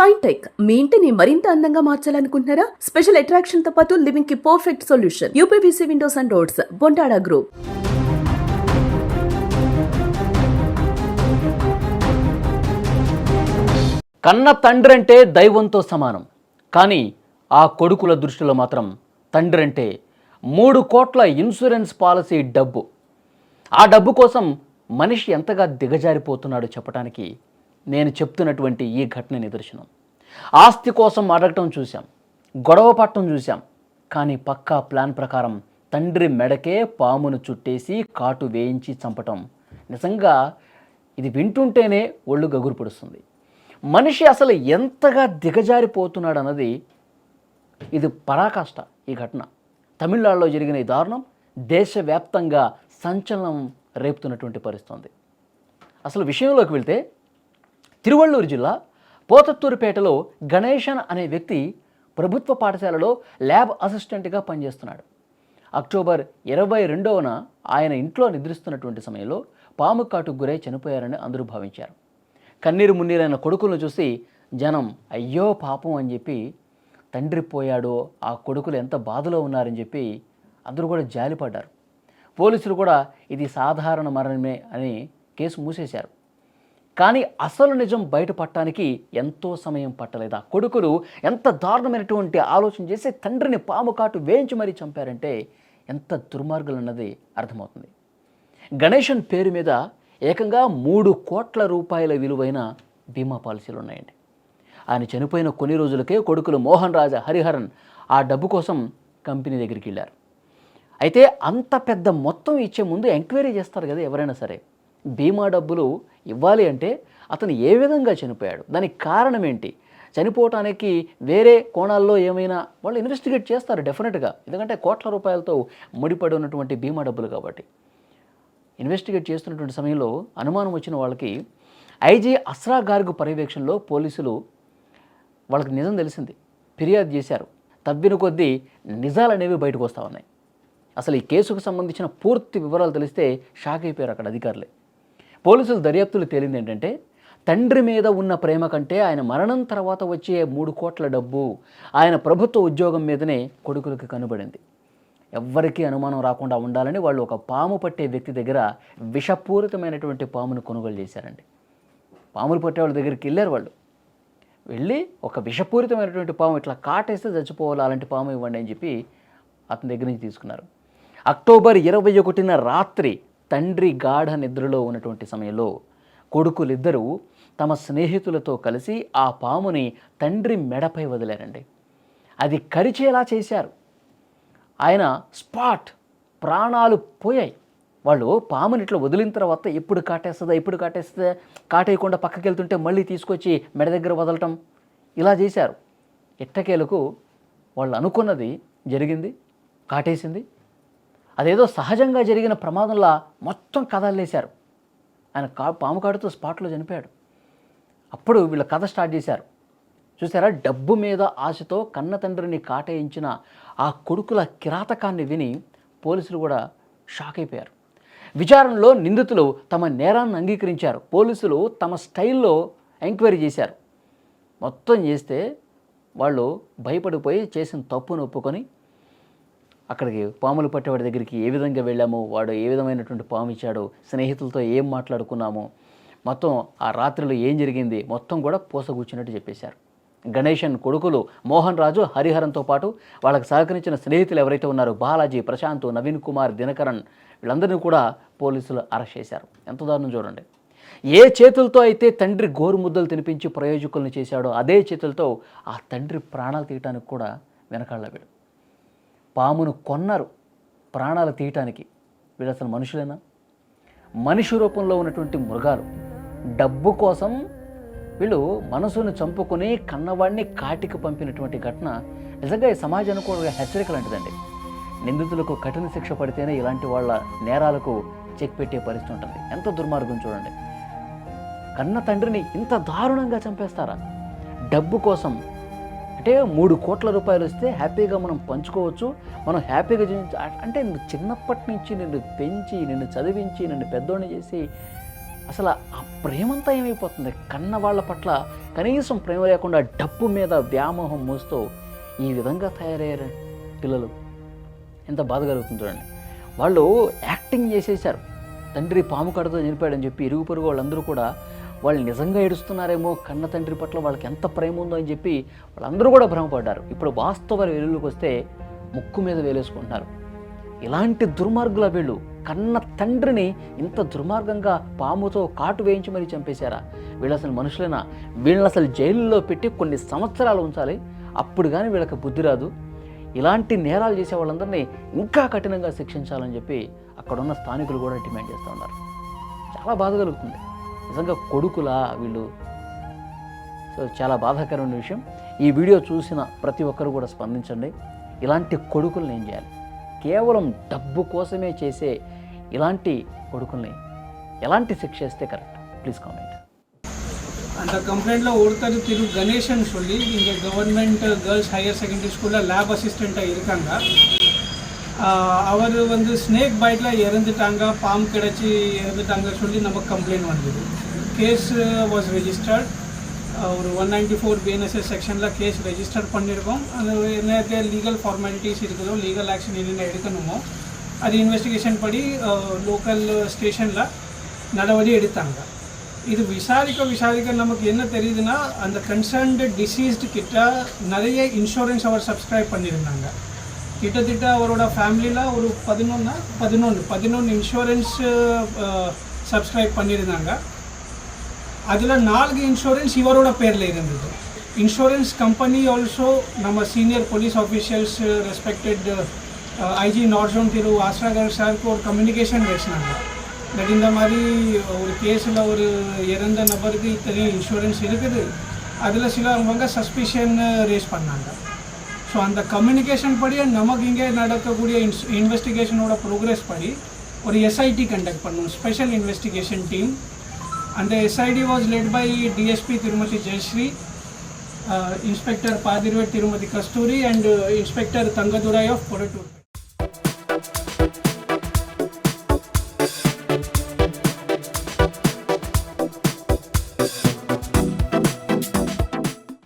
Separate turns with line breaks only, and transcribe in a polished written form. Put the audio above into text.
Shine tech మీ ఇంటిని మరింత అందంగా మార్చాలనుకుంటున్నారా? స్పెషల్ అట్రాక్షన్ తో పాటు లివింగ్ కి perfect solution. UPVC windows and doors, Bontada group.
కన్న తండ్రి అంటే దైవంతో సమానం. కానీ ఆ కొడుకుల దృష్టిలో మాత్రం తండ్రి అంటే 3 కోట్ల ఇన్సూరెన్స్ పాలసీ డబ్బు. ఆ డబ్బు కోసం మనిషి ఎంతగా దిగజారిపోతున్నాడో చెప్పడానికి నేను చెప్తున్నటువంటి ఈ ఘటన నిదర్శనం. ఆస్తి కోసం అడగటం చూశాం, గొడవ పట్టడం చూశాం. కానీ పక్కా ప్లాన్ ప్రకారం తండ్రి మెడకే పామును చుట్టేసి కాటు వేయించి చంపటం, నిజంగా ఇది వింటుంటేనే ఒళ్ళు గగురు పొడుస్తుంది. మనిషి అసలు ఎంతగా దిగజారిపోతున్నాడు అన్నది ఇది పరాకాష్ట. ఈ ఘటన తమిళనాడులో జరిగిన ఈ దారుణం దేశవ్యాప్తంగా సంచలనం రేపుతున్నటువంటి పరిస్థితి. అసలు విషయంలోకి వెళ్తే తిరువళ్ళూరు జిల్లా పోతత్తూరుపేటలో గణేశన్ అనే వ్యక్తి ప్రభుత్వ పాఠశాలలో ల్యాబ్ అసిస్టెంట్గా పనిచేస్తున్నాడు. అక్టోబర్ 22న ఆయన ఇంట్లో నిద్రిస్తున్నటువంటి సమయంలో పాము కాటుకు గురై చనిపోయారని అందరూ భావించారు. కన్నీరు మున్నీరైన కొడుకులను చూసి జనం అయ్యో పాపం అని చెప్పి, తండ్రి పోయాడో ఆ కొడుకులు ఎంత బాధలో ఉన్నారని చెప్పి అందరూ కూడా జాలిపడ్డారు. పోలీసులు కూడా ఇది సాధారణ మరణమే అని కేసు మూసేశారు. కానీ అసలు నిజం బయటపడటానికి ఎంతో సమయం పట్టలేదు. ఆ కొడుకులు ఎంత దారుణమైనటువంటి ఆలోచన చేసి తండ్రిని పాము కాటు వేయించి మరీ చంపారంటే ఎంత దుర్మార్గులు అన్నది అర్థమవుతుంది. గణేశన్ పేరు మీద ఏకంగా 3 కోట్ల రూపాయల విలువైన బీమా పాలసీలు ఉన్నాయండి. ఆయన చనిపోయిన కొన్ని రోజులకే కొడుకులు మోహన్ రాజా, హరిహరన్ ఆ డబ్బు కోసం కంపెనీ దగ్గరికి వెళ్ళారు. అయితే అంత పెద్ద మొత్తం ఇచ్చే ముందు ఎంక్వైరీ చేస్తారు కదా ఎవరైనా సరే. బీమా డబ్బులు ఇవ్వాలి అంటే అతను ఏ విధంగా చనిపోయాడు, దానికి కారణం ఏంటి, చనిపోవటానికి వేరే కోణాల్లో ఏమైనా వాళ్ళు ఇన్వెస్టిగేట్ చేస్తారు డెఫినెట్గా. ఎందుకంటే కోట్ల రూపాయలతో ముడిపడి ఉన్నటువంటి బీమా డబ్బులు కాబట్టి. ఇన్వెస్టిగేట్ చేస్తున్నటువంటి సమయంలో అనుమానం వచ్చిన వాళ్ళకి ఐజీ అస్రా గార్గ్ పర్యవేక్షణలో పోలీసులు వాళ్ళకి నిజం తెలిసింది, ఫిర్యాదు చేశారు. తవ్విన కొద్దీ నిజాలు అనేవి బయటకు వస్తూ ఉన్నాయి. అసలు ఈ కేసుకు సంబంధించిన పూర్తి వివరాలు తెలిస్తే షాక్ అయిపోయారు అక్కడ అధికారులే. పోలీసుల దర్యాప్తులు తేలింది ఏంటంటే తండ్రి మీద ఉన్న ప్రేమ కంటే ఆయన మరణం తర్వాత వచ్చే 3 కోట్ల డబ్బు ఆయన ప్రభుత్వ ఉద్యోగం మీదనే కొడుకులకు కనబడింది. ఎవ్వరికీ అనుమానం రాకుండా ఉండాలని వాళ్ళు ఒక పాము పట్టే వ్యక్తి దగ్గర విషపూరితమైనటువంటి పామును కొనుగోలు చేశారండి. పాములు పట్టే వాళ్ళ దగ్గరికి వెళ్ళారు. వాళ్ళు వెళ్ళి ఒక విషపూరితమైనటువంటి పాము ఇట్లా కాటేస్తే చచ్చిపోవాలి, అలాంటి పాము ఇవ్వండి అని చెప్పి అతని దగ్గర నుంచి తీసుకున్నారు. అక్టోబర్ 21న రాత్రి తండ్రి గాఢ నిద్రలో ఉన్నటువంటి సమయంలో కొడుకులిద్దరూ తమ స్నేహితులతో కలిసి ఆ పాముని తండ్రి మెడపై వదిలారండి. అది కరిచేలా చేశారు. ఆయన స్పాట్, ప్రాణాలు పోయాయి. వాళ్ళు పాముని ఇట్లా వదిలిన తర్వాత ఎప్పుడు కాటేస్తుందా కాటేయకుండా పక్కకి వెళ్తుంటే మళ్ళీ తీసుకొచ్చి మెడ దగ్గర వదలటం, ఇలా చేశారు. ఎట్టకేలకు వాళ్ళు అనుకున్నది జరిగింది, కాటేసింది. అదేదో సహజంగా జరిగిన ప్రమాదంలా మొత్తం కథలేశారు. ఆయన పాము కాటుతో స్పాట్లో చనిపోయాడు. అప్పుడు వీళ్ళ కథ స్టార్ట్ చేశారు. చూసారా, డబ్బు మీద ఆశతో కన్న తండ్రిని కాటేయించిన ఆ కొడుకుల కిరాతకాన్ని విని పోలీసులు కూడా షాక్ అయిపోయారు. విచారణలో నిందితులు తమ నేరాన్ని అంగీకరించారు. పోలీసులు తమ స్టైల్లో ఎంక్వైరీ చేశారు. మొత్తం చేస్తే వాళ్ళు భయపడిపోయి చేసిన తప్పును ఒప్పుకొని అక్కడికి పాములు పట్టేవాడి దగ్గరికి ఏ విధంగా వెళ్ళాము, వాడు ఏ విధమైనటువంటి పాము ఇచ్చాడు, స్నేహితులతో ఏం మాట్లాడుకున్నాము, మొత్తం ఆ రాత్రిలో ఏం జరిగింది మొత్తం కూడా పూసగూర్చినట్టు చెప్పేశారు. గణేశన్ కొడుకులు మోహన్ రాజు, హరిహరన్తో పాటు వాళ్ళకి సహకరించిన స్నేహితులు ఎవరైతే ఉన్నారో బాలాజీ, ప్రశాంత్, నవీన్ కుమార్, దినకరన్, వీళ్ళందరినీ కూడా పోలీసులు అరెస్ట్ చేశారు. ఎంత దారుణం చూడండి. ఏ చేతులతో అయితే తండ్రి గోరుముద్దలు తినిపించి ప్రయోజకులను చేశాడో అదే చేతులతో ఆ తండ్రి ప్రాణాలు తీయటానికి కూడా వెనకాళ్ళ వీడు. పామును కొన్నారు ప్రాణాలు తీయటానికి. వీళ్ళు అసలు మనుషులేనా? మనిషి రూపంలో ఉన్నటువంటి మృగాలు. డబ్బు కోసం వీళ్ళు మనసును చంపుకొని కన్నవాడిని కాటికి పంపినటువంటి ఘటన నిజంగా ఈ సమాజానికి కూడా హెచ్చరిక లాంటిదండి. నిందితులకు కఠిన శిక్ష పడితేనే ఇలాంటి వాళ్ళ నేరాలకు చెక్ పెట్టే పరిస్థితి ఉంటుంది. ఎంత దుర్మార్గం చూడండి. కన్న తండ్రిని ఇంత దారుణంగా చంపేస్తారా డబ్బు కోసం? అంటే 3 కోట్ల రూపాయలు వస్తే హ్యాపీగా మనం పంచుకోవచ్చు, మనం హ్యాపీగా అంటే చిన్నప్పటి నుంచి నిన్ను పెంచి, నిన్ను చదివించి, నిన్ను పెద్దోడిని చేసి అసలు ఆ ప్రేమంతా ఏమైపోతుంది? కన్న వాళ్ళ పట్ల కనీసం ప్రేమ లేకుండా డబ్బు మీద వ్యామోహం మోస్తూ ఈ విధంగా తయారయ్యారు పిల్లలు. ఎంత బాధ కలుగుతుంది చూడండి. వాళ్ళు యాక్టింగ్ చేసేసారు. తండ్రి పాము కడతో చనిపోయాడని చెప్పి ఇరుగు పొరుగు వాళ్ళందరూ కూడా వాళ్ళు నిజంగా ఏడుస్తున్నారేమో, కన్న తండ్రి పట్ల వాళ్ళకి ఎంత ప్రేమ ఉందో అని చెప్పి వాళ్ళందరూ కూడా భ్రమపడ్డారు. ఇప్పుడు వాస్తవ వెలుగులోకి వస్తే ముక్కు మీద వేలేసుకుంటున్నారు. ఇలాంటి దుర్మార్గుల వీళ్ళు కన్న తండ్రిని ఇంత దుర్మార్గంగా పాముతో కాటు వేయించి మరీ చంపేశారా? వీళ్ళు అసలు మనుషులైనా? వీళ్ళని అసలు జైల్లో పెట్టి కొన్ని సంవత్సరాలు ఉంచాలి, అప్పుడు కానీ వీళ్ళకి బుద్ధి రాదు. ఇలాంటి నేరాలు చేసే వాళ్ళందరినీ ఇంకా కఠినంగా శిక్షించాలని చెప్పి అక్కడున్న స్థానికులు కూడా డిమాండ్ చేస్తూ ఉన్నారు. చాలా బాధ కలుగుతుంది నిజంగా. కొడుకులా వీళ్ళు? సో చాలా బాధాకరమైన విషయం. ఈ వీడియో చూసిన ప్రతి ఒక్కరు కూడా స్పందించండి. ఇలాంటి కొడుకుల్ని ఏం చేయాలి? కేవలం డబ్బు కోసమే చేసే ఇలాంటి కొడుకుల్ని ఎలాంటి శిక్ష ఇస్తే కరెక్ట్? Please comment.
அந்த கம்ப்ளைண்ட்டில் ஒருத்தர் திரு கணேசன் சொல்லி இங்கே கவர்மெண்ட் கேர்ள்ஸ் ஹையர் செகண்டரி ஸ்கூலில் லேப் அசிஸ்டண்ட்டாக இருக்காங்க. அவர் வந்து ஸ்னேக் பைட்டில் இறந்துட்டாங்க, பாம்பு கிடச்சி இறந்துட்டாங்க சொல்லி நமக்கு கம்ப்ளைண்ட் வந்தது. Case was registered. ஒரு 194 BNSS செக்ஷனில் கேஸ் ரெஜிஸ்டர் பண்ணியிருக்கோம். அது என்ன லீகல் ஃபார்மாலிட்டிஸ் இருக்குதோ, லீகல் ஆக்ஷன் என்னென்ன எடுக்கணுமோ அது இன்வெஸ்டிகேஷன் படி லோக்கல் ஸ்டேஷனில் நடவடிக்கை எடுத்தாங்க. இது விசாரிக்க நமக்கு என்ன தெரியுதுன்னா, அந்த கன்சர்ன்டு டிசீஸ்டு கிட்ட நிறைய இன்சூரன்ஸ் அவர் சப்ஸ்கிரைப் பண்ணியிருந்தாங்க. கிட்டத்தட்ட அவரோட ஃபேமிலியில் ஒரு 11 இன்சூரன்ஸ் சப்ஸ்கிரைப் பண்ணியிருந்தாங்க. அதில் 4 இன்சூரன்ஸ் இவரோட பேரில் இருந்தது. இன்சூரன்ஸ் கம்பெனி ஆல்சோ நம்ம senior police officials respected IG north zone Thiru Asra Garg சாருக்கு ஒரு கம்யூனிகேஷன் வச்சுனாங்க. பட் இந்த மாதிரி ஒரு கேஸில் ஒரு இறந்த நபருக்கு இத்தனை இன்சூரன்ஸ் இருக்குது, அதில் சிலவங்க சஸ்பிஷன் ரேஸ் பண்ணாங்க. ஸோ அந்த கம்யூனிகேஷன் படி நமக்கு இங்கே நடக்கக்கூடிய இன்வெஸ்டிகேஷனோட ப்ரோக்ரஸ் படி ஒரு எஸ்ஐடி கண்டக்ட் பண்ணணும், special investigation team. And the SID was led by DSP Tirumati Jayashree, Inspector Padirvet Tirumati Kasturi and Inspector Tangadurai of Korattur.